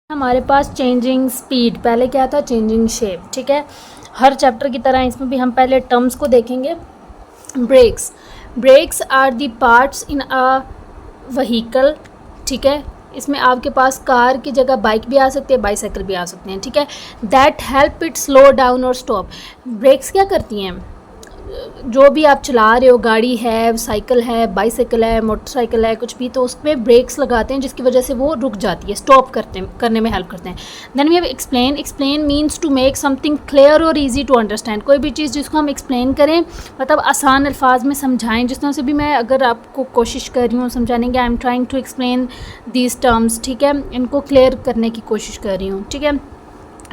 हमारे पास changing speed, पहले क्या था चेंजिंग शेप। ठीक है, हर चैप्टर की तरह इसमें भी हम पहले टर्म्स को देखेंगे। Brakes, brakes are the parts in a vehicle. ठीक है, इसमें आपके पास कार की जगह बाइक भी आ सकती है, बाईसाइकिल भी आ सकते हैं। ठीक है, that help it slow down और स्टॉप। ब्रेक्स क्या करती हैं, जो भी आप चला रहे हो, गाड़ी है, साइकिल है, बाईसाइकिल है, मोटरसाइकिल है, कुछ भी, तो उसमें ब्रेक्स लगाते हैं जिसकी वजह से वो रुक जाती है, स्टॉप करने में हेल्प करते हैं। Then we have explain, explain means to make something clear और ईजी टू अंडरस्टैंड। कोई भी चीज़ जिसको हम एक्सप्लेन करें, मतलब आसान अल्फाज में समझाएं, जिस तरह से भी मैं अगर आपको कोशिश कर रही हूँ समझाने की, I am trying to explain these terms. ठीक है, इनको क्लियर करने की कोशिश कर रही हूँ। ठीक है,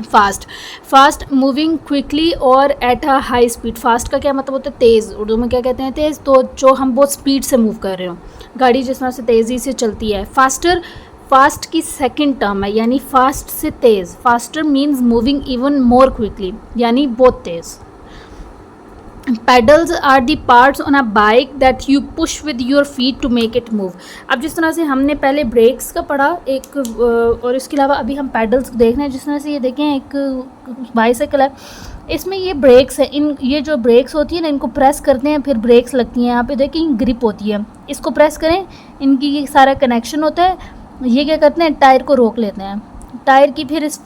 फास्ट, फास्ट मूविंग क्विकली और at a high speed. Fast का क्या मतलब होता है, तेज़। उर्दू में क्या कहते हैं, तेज़। तो जो हम बहुत स्पीड से मूव कर रहे हो, गाड़ी जिस तरह से तेज़ी से चलती है। फास्टर, फास्ट की सेकंड टर्म है, यानी फास्ट से तेज़। Faster means moving even more quickly, यानी बहुत तेज़। Pedals are the parts on a bike that you push with your feet to make it move. अब जिस तरह से हमने पहले ब्रेक्स का पढ़ा एक, और इसके अलावा अभी हम पैडल्स देख रहे हैं। जिस तरह से ये देखें, एक बाईसाइकिल है, इसमें ये ब्रेक्स है। ये जो ब्रेक्स होती है ना, इनको प्रेस करते हैं फिर ब्रेक्स लगती हैं। यहाँ पे देखें ग्रिप होती है, इसको प्रेस करें, इनकी ये सारा कनेक्शन होता है। ये क्या करते हैं, टायर को रोक लेते हैं। टायर की फिर इस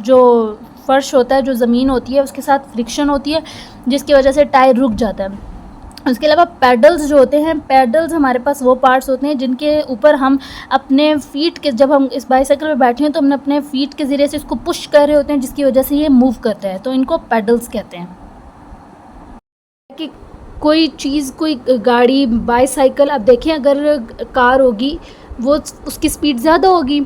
जो फर्श होता है, जो ज़मीन होती है, उसके साथ फ्रिक्शन होती है, जिसकी वजह से टायर रुक जाता है। उसके अलावा पैडल्स जो होते हैं, पैडल्स हमारे पास वो पार्ट्स होते हैं जिनके ऊपर हम अपने फीट के, जब हम इस बाईसाइकिल में बैठे हैं तो हम अपने फीट के ज़रिए से इसको पुश कर रहे होते हैं, जिसकी वजह से ये मूव करता है, तो इनको पैडल्स कहते हैं। कि कोई चीज़, कोई गाड़ी, बाईसाइकिल, अब देखें अगर कार होगी वो उसकी स्पीड ज़्यादा होगी,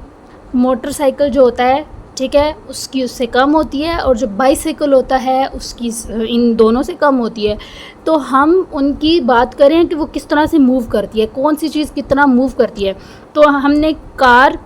मोटरसाइकिल जो होता है, ठीक है, उसकी उससे कम होती है, और जो बाईसाइकिल होता है उसकी इन दोनों से कम होती है। तो हम उनकी बात करें कि वो किस तरह से मूव करती है, कौन सी चीज़ कितना मूव करती है, तो हमने कार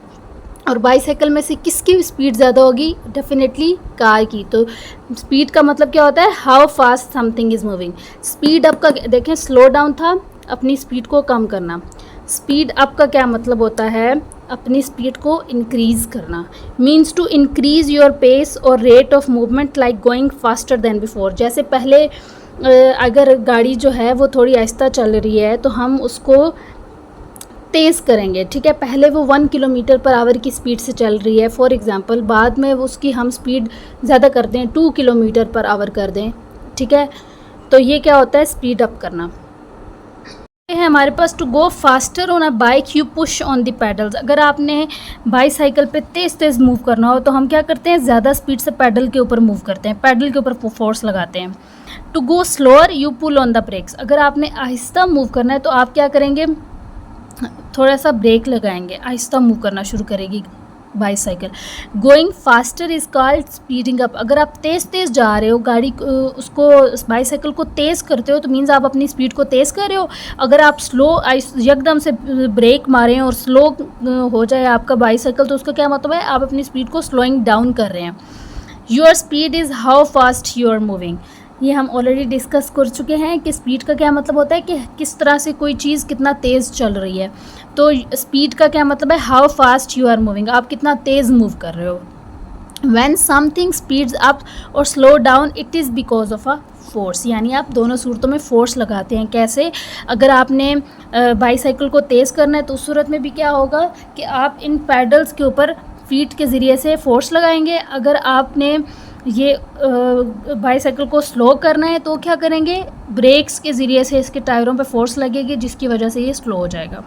और बाईसाइकिल में से किसकी स्पीड ज़्यादा होगी, डेफिनेटली कार की। तो स्पीड का मतलब क्या होता है, how fast something is moving. Speed up का देखें, स्लो डाउन था, अपनी स्पीड को कम करना। स्पीड अप का क्या मतलब होता है, अपनी स्पीड को इंक्रीज़ करना। Means to increase your pace और rate of movement like going faster than before. जैसे पहले अगर गाड़ी जो है वो थोड़ी आहिस्ता चल रही है तो हम उसको तेज़ करेंगे। ठीक है, पहले वो 1 किलोमीटर पर आवर की स्पीड से चल रही है फॉर एग्ज़ाम्पल, बाद में उसकी हम स्पीड ज़्यादा कर दें, 2 किलोमीटर पर आवर कर दें। ठीक है, तो ये क्या होता है, स्पीड अप करना है हमारे पास। To go faster on a bike you push on the pedals. अगर आपने बाईसाइकिल पे तेज़ तेज़ मूव करना हो तो हम क्या करते हैं, ज़्यादा स्पीड से पैडल के ऊपर मूव करते हैं, पैडल के ऊपर फोर्स लगाते हैं। To go slower you pull on the brakes. अगर आपने आहिस्ता मूव करना है तो आप क्या करेंगे, थोड़ा सा ब्रेक लगाएंगे, आहिस्ता मूव करना शुरू करेगी bicycle. Going faster is called speeding up. अगर आप तेज़ तेज़ जा रहे हो, गाड़ी उसको, बाईसाइकिल को तेज़ करते हो, तो मीन्स आप अपनी स्पीड को तेज़ कर रहे हो। अगर आप स्लो एकदम से ब्रेक मारें और स्लो हो जाए आपका बाईसाइकिल, तो उसका क्या मतलब है, आप अपनी स्पीड को स्लोइंग डाउन कर रहे हैं। Your speed is how fast you are moving. ये हम ऑलरेडी डिस्कस कर चुके हैं कि स्पीड का क्या मतलब होता है कि किस तरह से कोई चीज़ कितना तेज़ चल रही है। तो स्पीड का क्या मतलब है, how fast you are moving, आप कितना तेज़ मूव कर रहे हो। व्हेन समथिंग स्पीड्स अप और slow down it is because of a force, यानी आप दोनों सूरतों में फ़ोर्स लगाते हैं। कैसे, अगर आपने बाईसाइकिल को तेज़ करना है तो उस सूरत में भी क्या होगा कि आप इन पैडल्स के ऊपर फीट के ज़रिए से फ़ोर्स लगाएंगे। अगर आपने ये बाईसाइकिल को स्लो करना है तो क्या करेंगे, ब्रेक्स के ज़रिए से इसके टायरों पे फोर्स लगेगी, जिसकी वजह से ये स्लो हो जाएगा।